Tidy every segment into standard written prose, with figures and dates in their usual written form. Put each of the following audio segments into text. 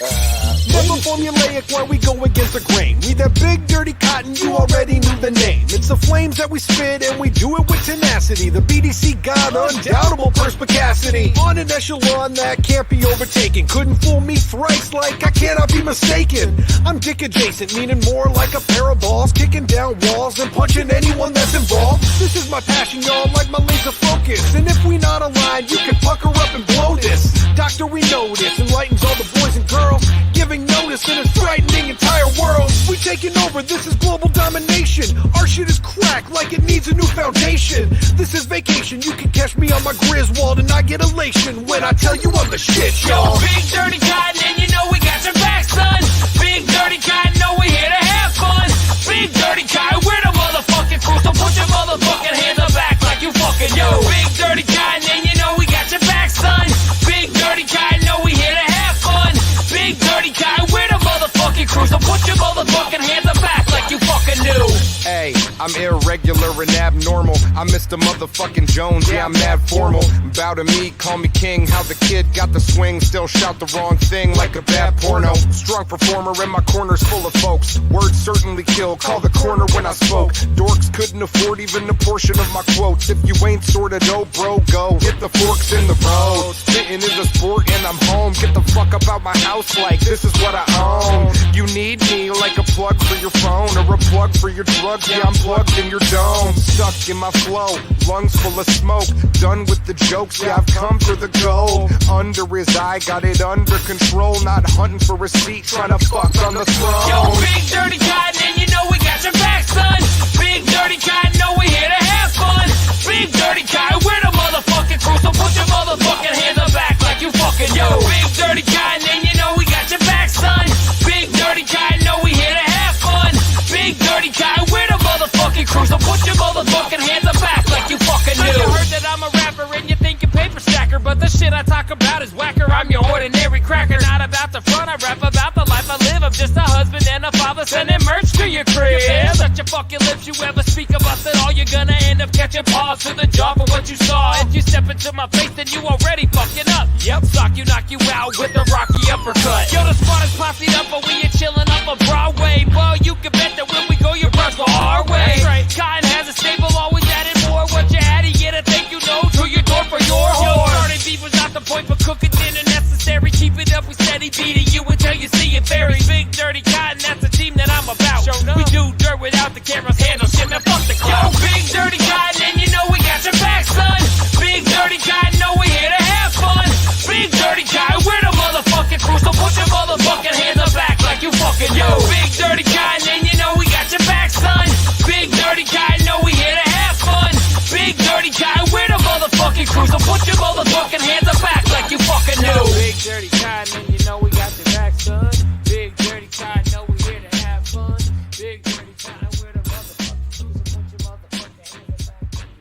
Never formulaic while we go against the grain. We that big dirty cotton, you already knew the name. It's the flames that we spit and we do it with tenacity. The BDC got undoubtable perspicacity. On an echelon that can't be overtaken. Couldn't fool me thrice like I cannot be mistaken. I'm dick adjacent, meaning more like a pair of balls. Kicking down walls and punching anyone that's involved. This is my passion, y'all, like my laser focus. And if we not aligned, you can pucker up and blow this. Doctor, we know this enlightens all the boys and girls, giving notice in a frightening entire world. We taking over, this is global domination. Our shit is cracked like it needs a new foundation. This is vacation, you can catch me on my Griswold and I get elation when I tell you I'm the shit, y'all. Big dirty cotton and you know we got your back, son. Big dirty cotton, know we here to have fun. Big dirty cotton, we're the motherfucking crew, so put your motherfucking hands up back like you fucking yo. Big dirty cotton and you know we got your back, son. Big dirty cotton, know we here to have fun. Big dirty cotton, we're the motherfucking crew, so put your motherfucking hands up back like you fucking knew. Hey, I'm irregular and abnormal. I'm Mr. Motherfucking Jones, yeah, I'm mad formal. Bow to me, call me king. How the kid got the swing, still shout the wrong thing like a bad porno. Strong performer in my corner's full of folks. Words certainly kill, call the corner when I spoke. Dorks couldn't afford even a portion of my quotes. If you ain't sorta dope, bro, go. Hit the forks in the road. Spitting is a sport and I'm home. Get the fuck up out my house like this is what I own. You need me like a plug for your phone or a plug for your drugs. Yeah, I'm plugged in your dome. Stuck in my flow, lungs full of smoke. Done with the jokes, yeah, I've come for the gold. Under his eye, got it under control. Not hunting for a seat, trying to fuck on the throne. Yo, big dirty cotton and you know we got your back, son. Big dirty cotton, know we here to have fun. Big dirty cotton, we're the motherfucking crew, so put your motherfucking hands up back like you fucking yo. Big dirty cotton and you know we got your back, son. Big dirty cotton, know we here to have fun. Big dirty cotton, we're the motherfucking crew, so put your motherfucking hands up back like you fucking knew. You heard that I'm a rapper and you think you're paper stacker, but the shit I talk about is whacker. I'm your ordinary cracker, not about the front. I rap about the life I live. I'm just a husband and a father sending merch to your crib. Shut your fucking lips, you ever speak about it all, you're gonna end up catching paws to the jaw for what you saw. If you step into my face, then you already fucking up. Yep, sock you, knock you out with a rocky uppercut. Yo, the spot is posseed up, but we ain't chilling up on Broadway. Well, you can bet that when we go, your brush go our way. Right. Cotton has a stable, always adding more. What you adding, get a thank you know to your door for your whore. Starting beef was not the point, but cooking dinner necessary. Keep it up, we steady beating you until you see it very. Big dirty cotton, that's the team that I'm about. We do dirt without the cameras, handle shit, man, fuck the clout. Yo, big dirty cotton, and you know we got your back, son. Big dirty cotton, know we here to have fun. Big dirty cotton, we're the motherfucking crew, so put your motherfucking hands up back like you fucking yo. Big dirty cotton, and you know we got your back, son. Big dirty cotton, know we here to have fun. Big dirty cotton, we're the motherfucking crew, so put your motherfucking hands up back like you fucking knew. Big dirty cotton, and you know we got your back, son. Big dirty cotton, know we here to have fun. Big dirty cotton, we're the motherfucking crew, so put your motherfucking hands up back like you fucking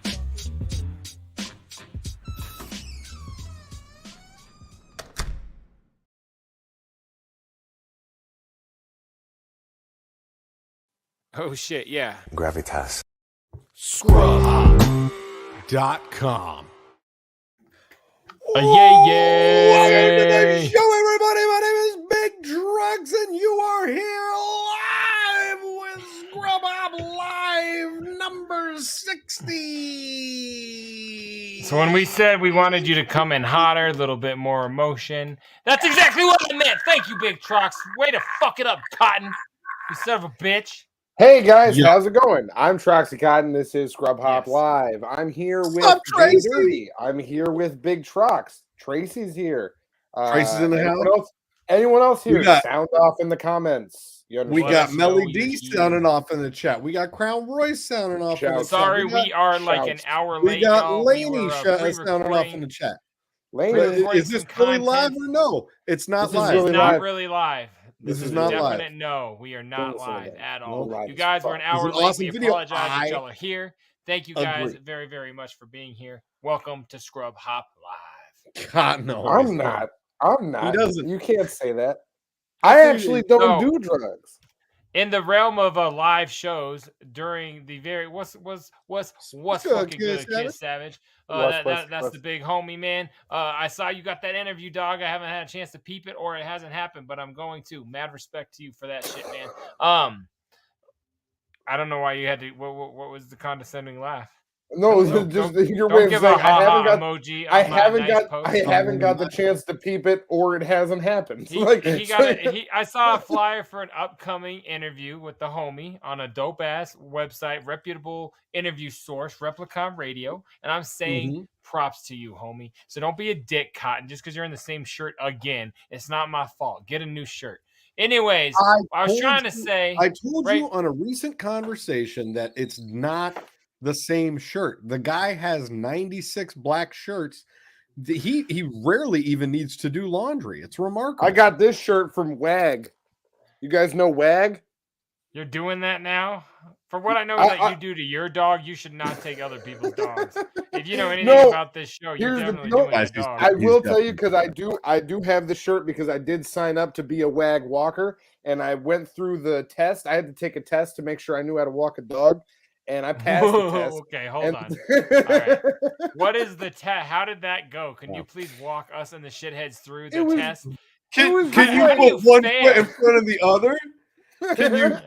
knew. Oh shit, yeah. Gravitas. Scrub.com. Yeah. Welcome to the show, everybody. My name is Big Trox, and you are here live with Scrub Hop Live number 60. So when we said we wanted you to come in hotter, a little bit more emotion, that's exactly what I meant. Thank you, Big Trox. Way to fuck it up, Cotton. You son of a bitch. Hey guys, how's it going? I'm Troxy Cotton. This is Scrub Hop Live. I'm here with JDirty. I'm here with Big Trox. Tracy's here. Tracy's in the house. Anyone else here? Sound off in the comments. We got Melly D sounding off in the chat. We got Crown Royce sounding off in the chat. Sorry, we are like an hour late. We got Laney sounding off in the chat. Laney, is this really live or no? It's not live. It's not really live. This is not live. No, we are not live at all. No, you guys were an hour late. Awesome we video. apologize that y'all are here. Thank you guys very, very much for being here. Welcome to Scrub Hop Live. God, no. I'm not. He doesn't. You can't say that. I actually don't do drugs. in the realm of live shows during the very what's fucking good, Kid Savage. That's the big homie, man. I saw you got that interview, dog. I haven't had a chance to peep it, or it hasn't happened, but I'm going to. Mad respect to you for that shit, man. I don't know why you had to. What was the condescending laugh? No, just your way of saying I haven't got the chance to peep it, or it hasn't happened. I saw a flyer for an upcoming interview with the homie on a dope ass website, reputable interview source, Replicon Radio, and I'm saying props to you, homie. So don't be a dick, Cotton, just because you're in the same shirt again. It's not my fault. Get a new shirt. Anyways, I was trying to say, I told you on a recent conversation that it's not the same shirt. The guy has 96 black shirts. He rarely even needs to do laundry. It's remarkable. I got this shirt from WAG. You guys know WAG? You're doing that now? For what I know that you do to your dog, you should not take other people's dogs. If you know anything about this show, you're definitely doing a dog. I will tell you, because I do have the shirt, because I did sign up to be a WAG walker, and I went through the test. I had to take a test to make sure I knew how to walk a dog. And I passed the test. Okay, hold on. All right. What is the test? How did that go? Can you please walk us and the shitheads through the test? Can you put one foot in front of the other? Can you?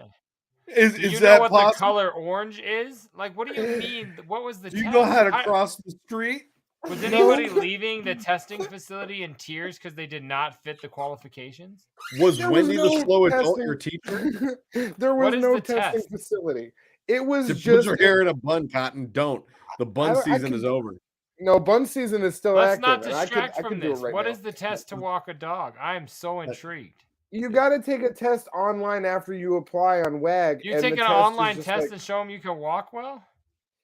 Do you know what the color orange is? Like, what do you mean? What was the test? Do you know how to cross the street? Was anybody leaving the testing facility in tears because they did not fit the qualifications? Was Wendy the slow adult your teacher? There was no testing facility. It was to just put your hair in a bun, Cotton. Don't. The bun season is over. No, bun season is still active. Let's not distract from this. What is the test to walk a dog? I am so intrigued. You got to take a test online after you apply on WAG. You take an online test and show them you can walk well?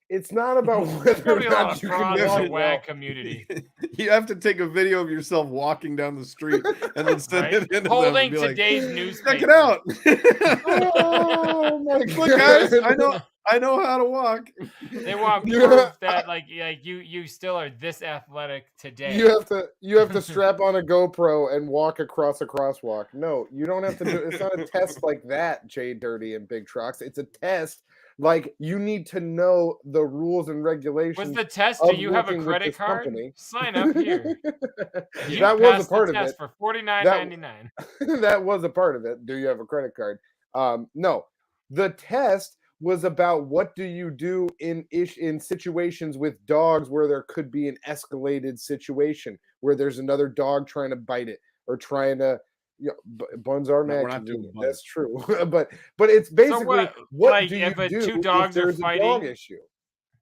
It's not about whether or not you can do the WAG community. You have to take a video of yourself walking down the street and then send it in. Holding today's newspaper. Check it out. Oh my God. Look, guys, I know how to walk. They want proof that like you still are this athletic today. You have to strap on a GoPro and walk across a crosswalk. No, you don't have to do it's not a test like that, JDirty and Big Trox. It's a test. Like, you need to know the rules and regulations. Was the test? Do you have a credit card? Company. Sign up here. That was a part of it. For $49.99. That was a part of it. Do you have a credit card? No. The test was about what do you do in situations with dogs where there could be an escalated situation where there's another dog trying to bite it or trying to. Yeah, buns are mad. That's true, but it's basically what do you do two dogs if there's are fighting? A dog issue?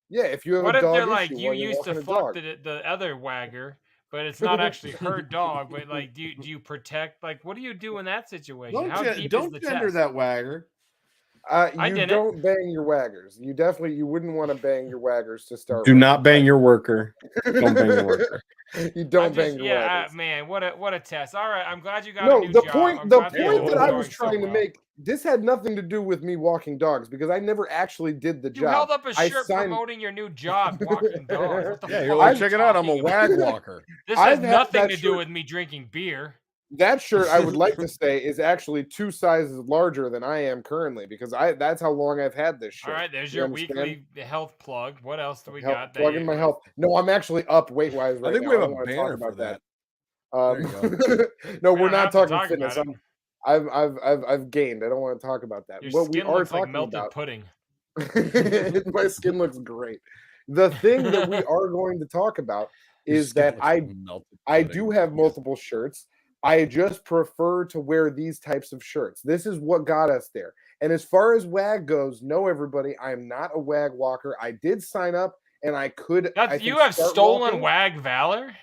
Yeah, if you have what a if dog they're like issue you used to fuck the other wagger, but it's not actually her dog. But like, do you protect? Like, what do you do in that situation? Don't gender that wagger. You don't bang your waggers. You wouldn't want to bang your waggers to start. Do not bang your worker. Don't bang your worker. You don't bang your waggers. Man, what a test. All right, I'm glad you got a new job. The point that I was trying to make, this had nothing to do with me walking dogs because I never actually did the job. You held up a shirt promoting your new job, walking dogs. You're like, check it out. I'm a wag walker. This has nothing to do with me drinking beer. That shirt, I would like to say, is actually 2 sizes larger than I am currently because that's how long I've had this shirt. All right, there's your weekly health plug. What else do we got? Plugging my health. No, I'm actually up weight-wise right now. I think we have a banner for that. No, we're not talking fitness. I've gained. I don't want to talk about that. Your skin looks like melted pudding. My skin looks great. The thing that we are going to talk about is that I do have multiple shirts. I just prefer to wear these types of shirts. This is what got us there. And as far as WAG goes, no, everybody, I am not a WAG walker. I did sign up, and I could. You have stolen WAG valor?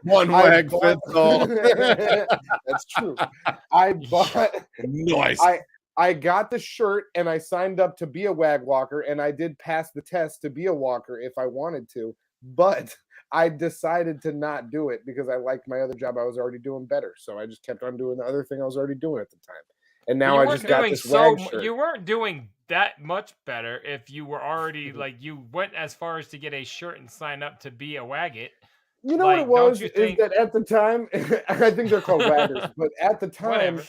One WAG fits all. That's true. I bought. Nice. I got the shirt, and I signed up to be a WAG walker, and I did pass the test to be a walker if I wanted to. But I decided to not do it because I liked my other job I was already doing better. So I just kept on doing the other thing I was already doing at the time. And now I just got this WAG shirt. You weren't doing that much better if you were already like you went as far as to get a shirt and sign up to be a Wagget. You know what it was? Is that at the time, I think they're called waggers, but at the time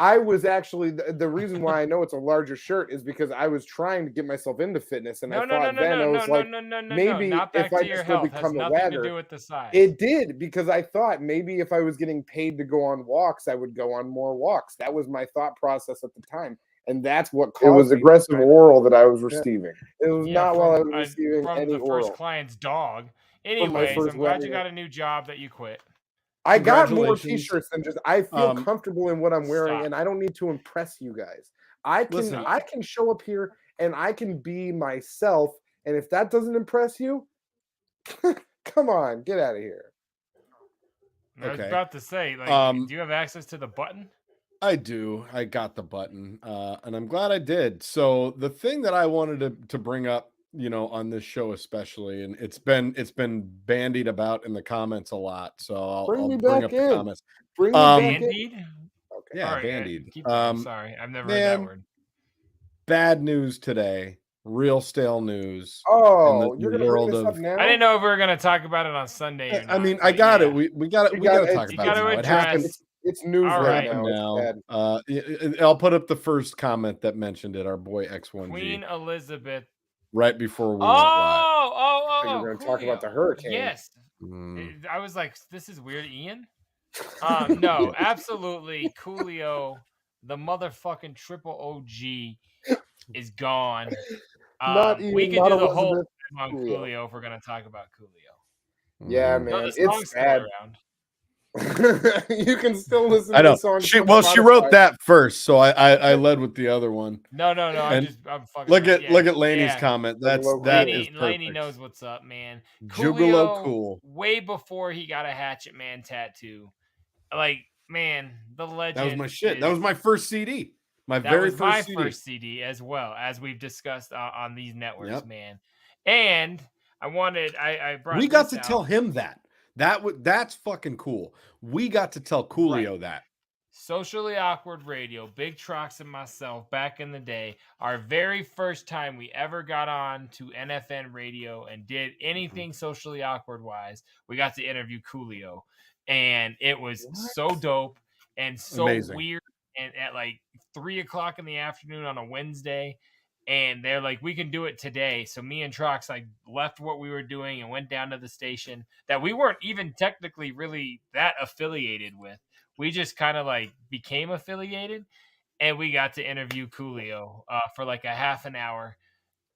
I was actually the reason why I know it's a larger shirt is because I was trying to get myself into fitness, and I thought then I was like, maybe not if back I to your just go health. Has become a nothing to wagger, do with the size. it did, because I thought maybe if I was getting paid to go on walks, I would go on more walks. That was my thought process at the time, and that's what caused it was aggressive oral that I was receiving. It was not while I was receiving from any the oral. first client's dog. my Anyways, first I'm glad you wagger. got a new job that you quit. I got more Congratulations. t-shirts than just I feel comfortable in what I'm wearing, Stop. and I don't need to impress you guys. I can show up here and I can be myself, and if that doesn't impress you, come on, get out of here. I was Okay. about to say, like, do you have access to the button? I do. I got the button, and I'm glad I did. So the thing that I wanted to bring up, on this show especially, and it's been bandied about in the comments a lot. So I'll bring up the comments. Bring me back in. Bandied? Okay. Yeah, All right, bandied. I'm sorry, I've never heard that word. Bad news today. Real stale news. Oh, in you're the gonna bring world this of. up now? I didn't know if we were gonna talk about it on Sunday or not. I mean, I got it. We got to talk you about gotta it now. It address- happened. It's news All right right. now. It's bad. I'll put up the first comment that mentioned it. Our boy X1G. Queen Elizabeth. Right before we went live. You're going to talk about the Coolio. hurricane. Yes. Mm. I was like, this is weird, Ian. No, absolutely. Coolio, the motherfucking triple OG, is gone. Not Ian, we can not do the whole Elizabeth, on Coolio if we're going to talk about Coolio. Yeah, Mm. man, No, the song's it's still sad. around. You can still listen I to know. the song. She wrote that first, so I led with the other one. No. And I'm fucking. Look at Laney's comment. That is perfect. Laney knows what's up, man. Jugalo cool. Way before he got a Hatchet Man tattoo. Like, man, the legend. That was my shit. That was my first CD. My first CD as well, as we've discussed on these networks, man. And I brought. We got to tell him that. That's fucking cool. We got to tell Coolio that. Socially Awkward Radio, Big Trox and myself, back in the day, our very first time we ever got on to NFN radio and did anything socially awkward wise, we got to interview Coolio. And it was so dope and so amazing. Weird. And at like 3:00 in the afternoon on a Wednesday. And they're like, we can do it today. So me and Trox like left what we were doing and went down to the station that we weren't even technically really that affiliated with. We just kind of like became affiliated, and we got to interview Coolio for like a half an hour.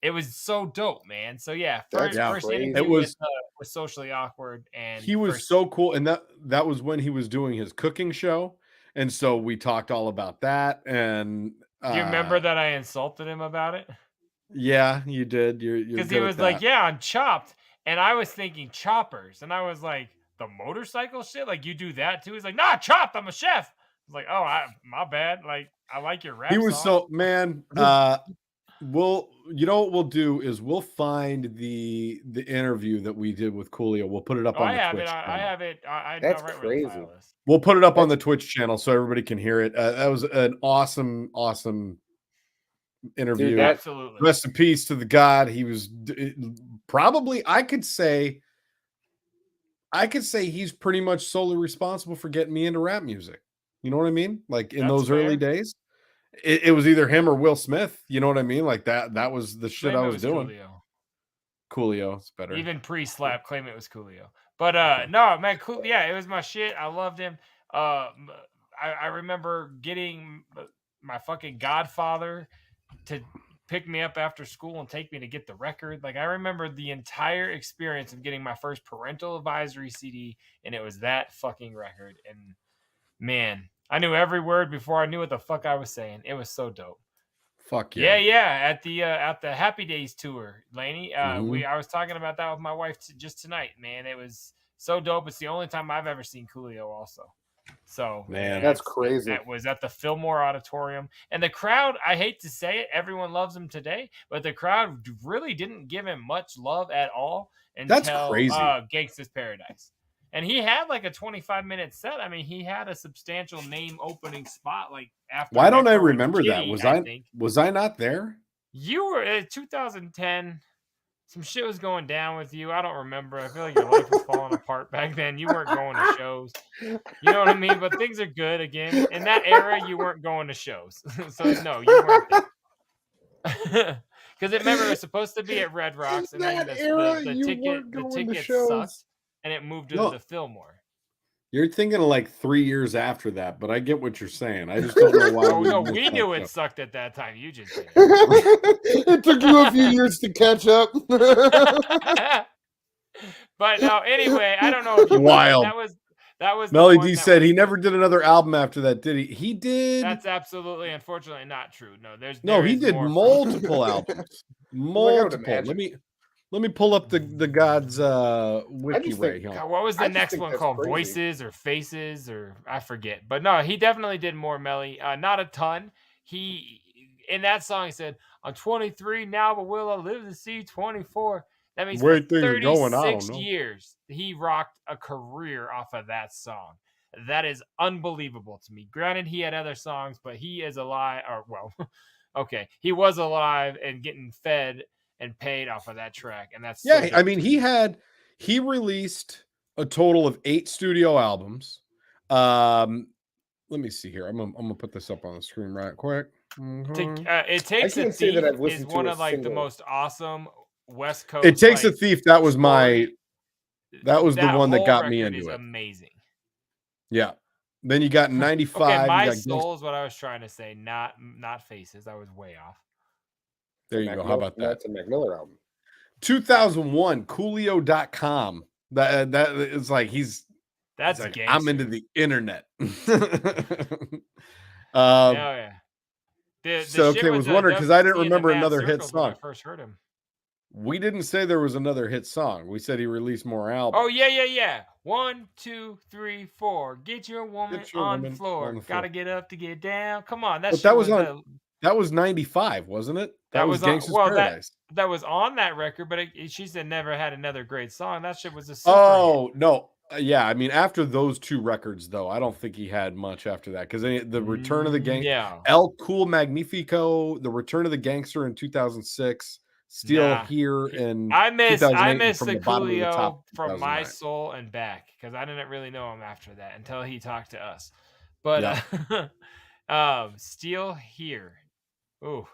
It was so dope, man. So yeah, first interview it was with Socially Awkward, and he was so cool. And that was when he was doing his cooking show, and so we talked all about that. And do you remember that I insulted him about it? Yeah, you did. Because he was like, "Yeah, I'm Chopped," and I was thinking Choppers, and I was like, "The motorcycle shit, like you do that too?" He's like, "Nah, Chopped. I'm a chef." I was like, "Oh, my bad. Like, I like your rap." He was song. so man. What we'll do is we'll find the interview that we did with Coolio. We'll put it up on the Twitch channel. I have it. That's right crazy. where the file is. We'll put it up on the Twitch channel so everybody can hear it. That was an awesome interview. Dude, absolutely. Rest in peace to the god. He was probably, I could say he's pretty much solely responsible for getting me into rap music. You know what I mean? Like in those early days, it was either him or Will Smith. You know what I mean? Like that was the shit I was doing. Coolio, it's better. Even pre-slap, claim it was Coolio. But no, man, cool. Yeah, it was my shit. I loved him. I remember getting my fucking godfather to pick me up after school and take me to get the record. Like, I remember the entire experience of getting my first parental advisory CD, and it was that fucking record. And man, I knew every word before I knew what the fuck I was saying. It was so dope. Fuck yeah. Yeah. At the Happy Days tour, Laney. I was talking about that with my wife just tonight, man. It was so dope. It's the only time I've ever seen Coolio also. So man, that's crazy. That was at the Fillmore Auditorium, and the crowd, I hate to say it, everyone loves him today, but the crowd really didn't give him much love at all until that's crazy. Gangsta's Paradise. And he had like a 25-minute set. I mean, he had a substantial name opening spot like after. Why don't I remember that? Was I not there? You were in 2010. some shit was going down with you. I don't remember. I feel like your life was falling apart back then. You weren't going to shows. You know what I mean? But things are good again. In that era, you weren't going to shows. So no, you weren't there. Because remember, it was supposed to be at Red Rocks, and then That era, the you ticket weren't going to sucked, shows. and it moved to No. the Fillmore. You're thinking of like 3 years after that, but I get what you're saying. I just don't know why. Oh no, missed we that knew it show. sucked at that time. You just did. It took you a few years to catch up. But no, anyway, I don't know if you Wild. that was the Melly one D that said was he the- never did another album after that, did he? He did. That's absolutely, unfortunately, not true. No, No, there he is did more. multiple albums. Multiple. imagine. Let me pull up the God's wiki just right think- here. God, what was I the just next think one that's called? crazy. Voices or Faces or I forget. But no, he definitely did more, Melly. Not a ton. He in that song he said, "I'm 23 now, but will I live to see 24?" That means Where for things are going, I don't 36 know. years he rocked a career off of that song. That is unbelievable to me. Granted, he had other songs, but he is alive. Or well, okay, he was alive and getting fed and paid off of that track, and that's so Yeah, dope I mean, to me. he released a total of 8 studio albums. Let me see here. I'm gonna put this up on the screen right quick. It Takes a can't say that Thief I've listened is to one a of like the single. most awesome West Coast. It Takes a like, Thief. That was my. story. That was the one that whole got me record into is it. amazing. Yeah. Then you got 95. Okay, you My got Soul is what I was trying to say, not Faces. I was way off. There you go. How about that? That's a Mac Miller album. 2001, Coolio.com. That is like That's like, gangster. I'm into the internet. Oh yeah. The so, shit okay, with was the wondering because I didn't WC and the remember Mad another hit Circles when I song. first heard him. We didn't say there was another hit song. We said he released more albums. Oh yeah. 1, 2, 3, 4. Get your woman Get your on woman the floor. on the Gotta floor. get up to get down. Come on, that But shit that was was on. That was 95, wasn't it? That was was on- Gangsta's well, Paradise. that was on that record, but she said never had another great song. That shit was a super Oh no, yeah. I mean, after those 2 records, though, I don't think he had much after that because the Return of the Gang, Yeah. El Cool Magnifico, the Return of the Gangster in 2006, Still Nah. Here in I miss 2008, the bottom to the top, Coolio from My 2009. Soul and back because I didn't really know him after that until he talked to us. But Still Here. Ooh.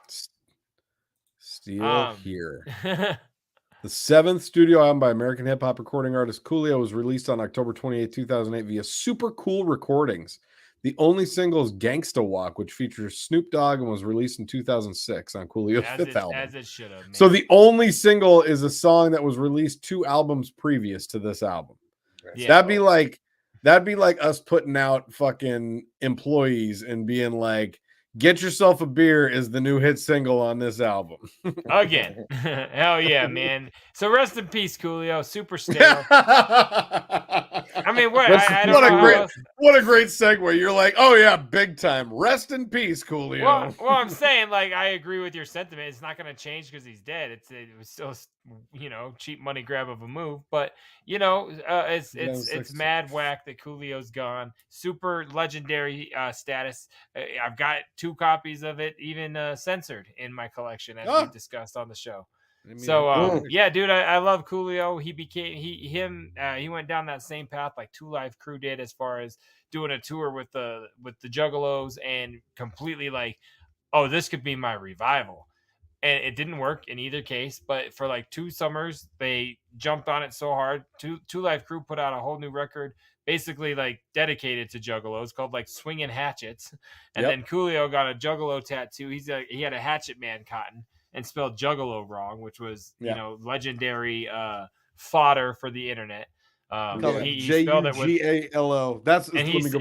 Still Here. The 7th studio album by American hip hop recording artist Coolio was released on October 28, 2008 via Super Cool Recordings. The only single is Gangsta Walk, which features Snoop Dogg and was released in 2006 on Coolio's 5th album. As it should have. So the only single is a song that was released 2 albums previous to this album. Yeah. That'd be like us putting out fucking employees and being like, "Get yourself a beer" is the new hit single on this album. Again. Hell yeah, man. So rest in peace, Coolio. Super stale. I mean, what? I don't know how else. What a great segue. You're like, oh yeah, big time. Rest in peace, Coolio. Well, I'm saying, like, I agree with your sentiment. It's not going to change because he's dead. It was still, cheap money grab of a move. But it's mad whack that Coolio's gone. Super legendary status. I've got 2 copies of it, even censored in my collection, as we discussed on the show. So yeah, dude, I love Coolio. He went down that same path like 2 Live Crew did, as far as doing a tour with the Juggalos, and completely like, oh, this could be my revival. And it didn't work in either case, but for like 2 summers they jumped on it so hard. 2 Live Crew put out a whole new record, basically like dedicated to Juggalos, called like Swingin' Hatchets. And then Coolio got a Juggalo tattoo. He had a Hatchet Man Cotton and spelled Juggalo wrong, which was legendary fodder for he spelled it with J-U-G-A-L-O.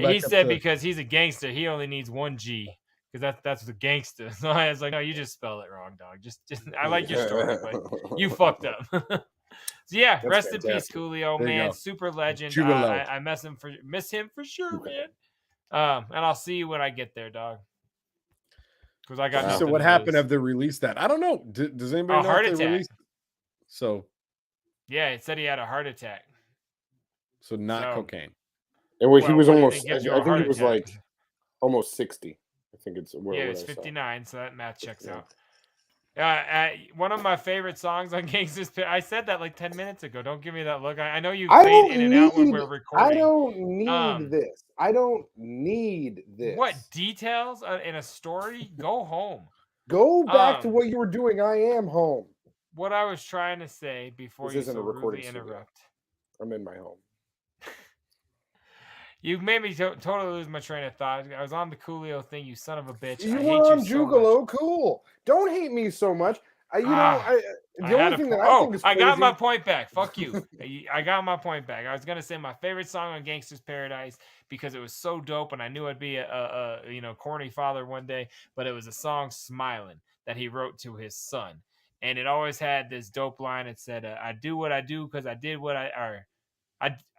he said because he's a gangster, he only needs 1 G, because that's the gangster. So I was like, no, you just spelled it wrong, dog. Just I like your story, but you fucked up. So yeah, That's rest fantastic. in peace, Coolio, There you man. go. Super legend. Juggalo. I miss him for sure, man. And I'll see you when I get there, dog. Because I got So nothing what to happened? lose. Have they released that? I don't know. Does anybody A know heart if they attack. released? So Yeah, it said he had a heart attack. not So- cocaine. And Well, he was what do you almost, think gives you I a think heart he was attack? like almost 60. I think it's Yeah, it's 59, so that math checks out. One of my favorite songs on Gangsta's I said that like 10 minutes ago. Don't give me that look. I know you I fade don't in and out when need. we're recording. I don't need Um, this. I don't need this. What details in a story? Go home. Go back to Um, what you were doing. I am home. What I was trying to say before This you isn't so a recording rudely studio. interrupt. I'm in my home. You made me totally lose my train of thought. I was on the Coolio thing, you son of a bitch. You I were hate on you so much. Jugalo. Cool. Don't hate me so much. The only thing that I think is I got crazy- my point back. Fuck you. I got my point back. I was gonna say my favorite song on Gangsta's Paradise because it was so dope, and I knew I'd be a corny father one day. But it was a song "Smiling" that he wrote to his son, and it always had this dope line. It said, "I do what I do because I did what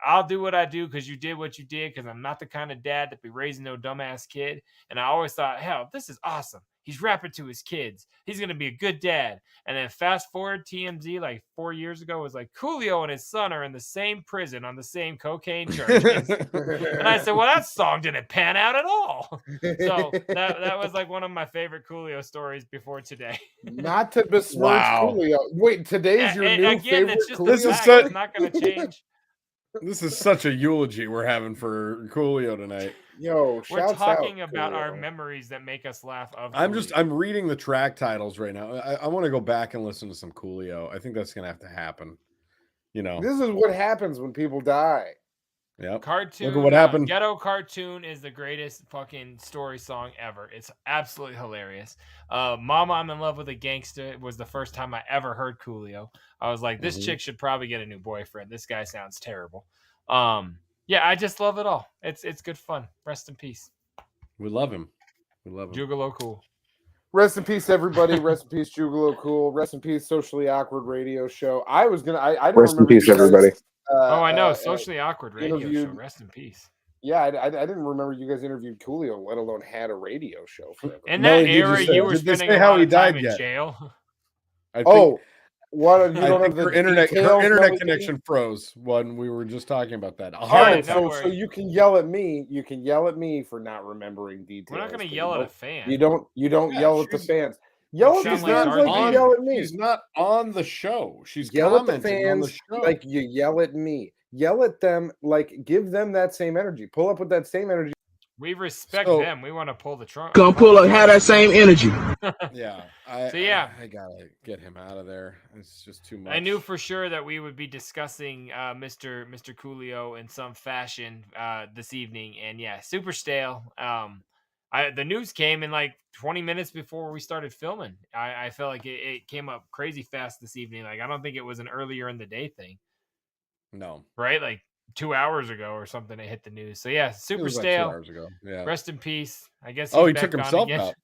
I'll do what I do because you did what you did because I'm not the kind of dad that be raising no dumbass kid." And I always thought, hell, this is awesome. He's rapping to his kids. He's going to be a good dad. And then fast forward, TMZ like 4 years ago was like, Coolio and his son are in the same prison on the same cocaine charges. And I said, well, that song didn't pan out at all. So that was like one of my favorite Coolio stories before today. Not to besmirch Wow. Coolio. Wait, today's your new favorite It's just Coolio? This is fact. such- It's not going to change. This is such a eulogy we're having for Coolio tonight. Yo, We're shouts talking out, about our Coolio. memories that make us laugh. I'm reading the track titles right now. I want to go back and listen to some Coolio. I think that's gonna have to happen. This is what happens when people die. Yep. Cartoon. Look at what happened. Ghetto Cartoon is the greatest fucking story song ever. It's absolutely hilarious. Mama, I'm in Love with a Gangsta was the first time I ever heard Coolio. I was like, this chick should probably get a new boyfriend. This guy sounds terrible. Yeah, I just love it all. It's good fun. Rest in peace. We love him. We love him. Jugalo cool. Rest in peace, everybody. Rest in peace, Jugalo Cool. Rest in peace, Socially Awkward Radio Show. I didn't Rest in remember peace, you guys, everybody. I know. Socially Awkward Radio Show. interviewed- Rest in peace. Yeah, I didn't remember you guys interviewed Coolio, let alone had a radio show forever. In No, that he era, just said- you were did they spending say a how lot he of time died in yet? jail. What? You don't I have think the her internet details, connection froze when we were just talking about that. All Yeah, right, don't so worry. you can yell at me. You can yell at me for not remembering details. We're not going to but yell you at a fan. You don't Yeah, yell at the she's- fans. Yell at the sound She's like fans not like Darth you on. yell at me. She's not on the show. She's Yell at the commenting on the fans show. like you yell at me. Yell at them like give them that same energy. Pull up with that same energy. We respect So- them. We want to pull the trunk. Gonna pull up, have that same energy. Yeah. So, yeah. I gotta get him out of there. It's just too much. I knew for sure that we would be discussing Mr. Coolio in some fashion this evening, and yeah, super stale. The news came in like 20 minutes before we started filming. I felt like it came up crazy fast this evening. Like I don't think it was an earlier in the day thing, No. right? Like 2 hours ago or something. It hit the news. So yeah, It super was like 2 stale. hours ago. Yeah. Rest in peace. I guess. Oh, he's he took back on himself again. out.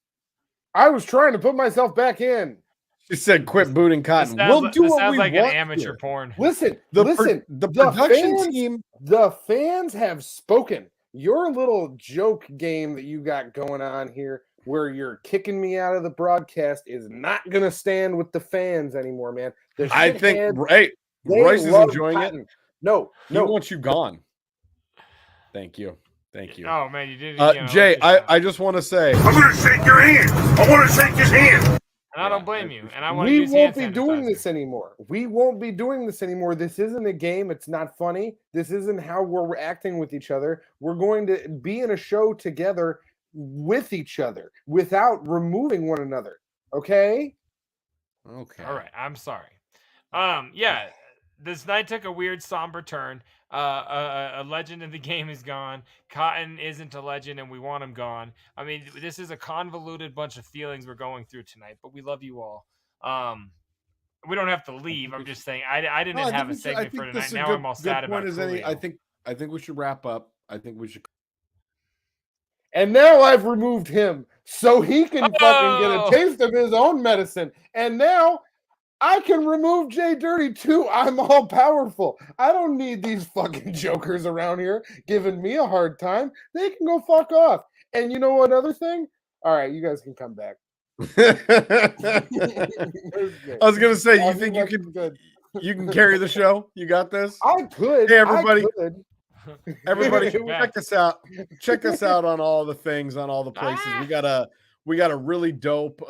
I was trying to put myself back in. She said, "Quit booting This cotton." sounds, We'll like, do this what sounds we like want an amateur here. porn. Listen, The the production fans, team. The fans have spoken. Your little joke game that you got going on here, where you're kicking me out of the broadcast, is not going to stand with the fans anymore, man. The I think shitheads, right. they Royce is love enjoying cotton. it. No, He no. wants you gone. Thank you. Thank you. Oh man, you did it again. Jay, like this I just want to say, I'm gonna shake your hand. I want to shake his hand. and I don't blame you. And I want to We use won't hand be doing sanitizer. this anymore. We won't be doing this anymore. This isn't a game. It's not funny. This isn't how we're acting with each other. We're going to be in a show together with each other without removing one another. Okay? okay. All right, I'm sorry. Yeah, this night took a weird, somber turn. A legend in the game is gone. Cotton isn't a legend, and we want him gone. I mean, this is a convoluted bunch of feelings we're going through tonight, but we love you all. We don't have to leave. I'm just saying, I didn't No, I have think a we should- I segment think for this tonight. is a Now good- I'm all good sad about point as any. I Coolio. think we should wrap up. I think we should. And now I've removed him so he can fucking get a Oh! taste of his own medicine. And now I can remove JDirty too. I'm all powerful. I don't need these fucking jokers around here giving me a hard time. They can go fuck off. And you know what other thing? All right, you guys can come back. I was gonna say, you I think think you that's can good. you can carry the show? You got this? I could. Hey, everybody. I could. Everybody, Back. check us out. Check us out on all the things, on all the places. Ah! We got a we got a really dope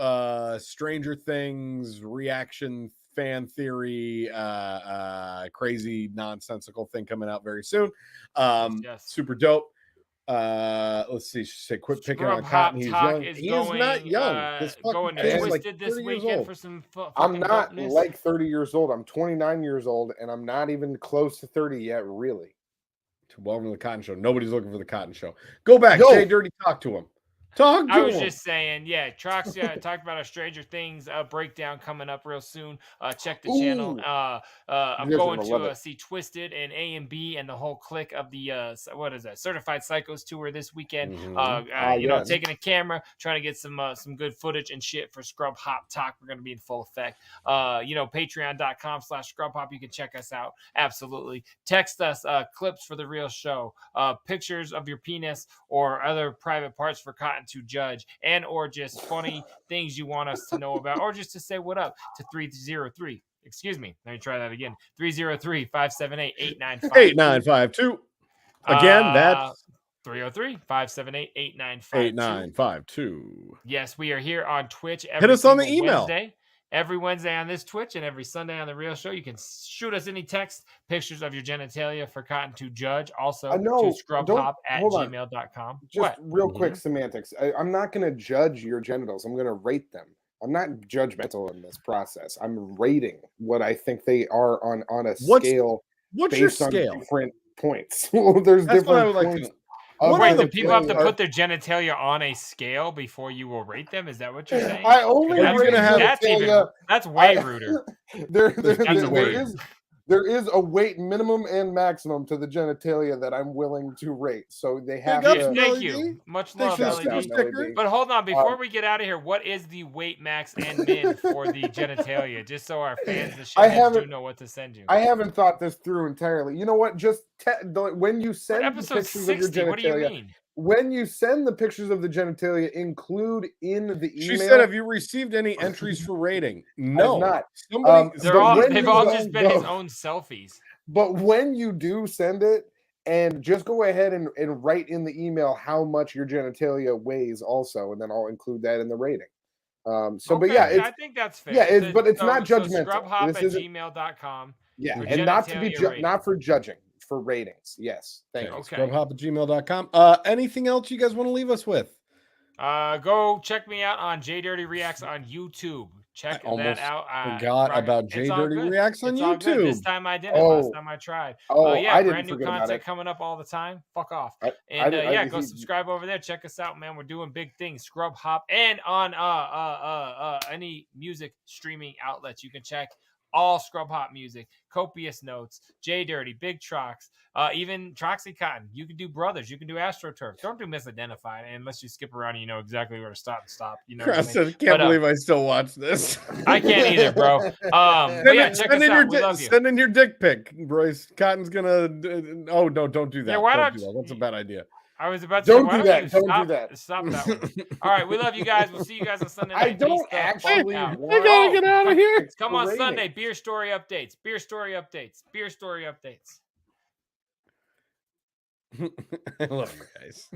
Stranger Things reaction fan theory crazy nonsensical thing coming out very soon. Super dope. Let's see. She said, "Quit picking on Cotton. He's young. He is not young. This fucking going guy is like twisted this 30 years weekend old. for some I'm not dopeness. like 30 years old. I'm 29 years old, and I'm not even close to 30 yet, really. Welcome to the Cotton Show. Nobody's looking for the Cotton Show. Go back, Yo. JDirty. Talk to him. Talk to I was him. just saying, yeah, Troxy talked about a Stranger Things breakdown coming up real soon. Check the channel. I'm You guys are going gonna love to it. see Twisted and A and B and the whole clique of the what is that, Certified Psychos tour this weekend. You know, Yes. taking a camera, trying to get some good footage and shit for Scrub Hop Talk. We're gonna be in full effect. You know, patreon.com/Scrub Hop. You can check us out. Absolutely. Text us clips for the real show, pictures of your penis or other private parts for Cotton to judge, and or just funny things you want us to know about, or just to say what up to 303. Excuse me, let me try that again. 303-578-8952. 8952. Again, that's 303-578-8952. 8952. Yes, we are here on Twitch Hit us on the email. Wednesday. Every Wednesday on this Twitch and every Sunday on The Real Show. You can shoot us any text, pictures of your genitalia for Cotton to judge. Also, I know, to scrubhop@gmail.com. Just real quick semantics. I'm not going to judge your genitals. I'm going to rate them. I'm not judgmental in this process. I'm rating what I think they are on a scale. What's your based on scale? different points. Well, there's That's what I different would like to points. know. Wait, do people have to put their genitalia on a scale before you will rate them? Is that what you're saying? I only rate that's way ruder. There is a weight minimum and maximum to the genitalia that I'm willing to rate. So they have to. Thank you. Much love, LED. LED. But hold on, before we get out of here, what is the weight max and min for the genitalia? Just so our fans, the shitheads, do know what to send you. I haven't thought this through entirely. You know what? Just when you send the episode pictures 60, of your genitalia, what do you mean? When you send the pictures of the genitalia, include in the email. She said, "Have you received any entries for rating?" No, not. They've all just been his own selfies. But when you do send it, and just go ahead and write in the email how much your genitalia weighs, also, and then I'll include that in the rating. I think that's fair. Yeah, but it's not judgmental. Scrubhop@gmail.com. Yeah, and not to be not for judging. For ratings, yes. Thank you. Scrubhop@gmail.com. Anything else you guys want to leave us with? Go check me out on JDirty Reacts on YouTube. Check that out. Forgot about JDirty Reacts on YouTube. This time I didn't. Last time I tried. I didn't brand new forget content about it. coming up all the time. Fuck off. Go subscribe over there. Check us out, man. We're doing big things. Scrub Hop and on any music streaming outlets you can check. All Scrub Hop music, copious notes, JDirty, Big Trox, even Troxy Cotton. You can do Brothers. You can do AstroTurf. Don't do Misidentified unless you skip around and you know exactly where to stop and stop. You know what I mean? Can't believe I still watch this. I can't either, bro. Check us out. We love you. Send in your dick pic, Royce. Cotton's gonna. Oh no! Don't do that. Yeah, why don't not? do that. That's a bad idea. I was about to don't say, do that. Don't stop, do that. Stop that one. All right, we love you guys. We'll see you guys on Sunday night. I don't actually. I gotta get out of here. Come on Sunday. Beer story updates. Beer story updates. Beer story updates. I love you guys.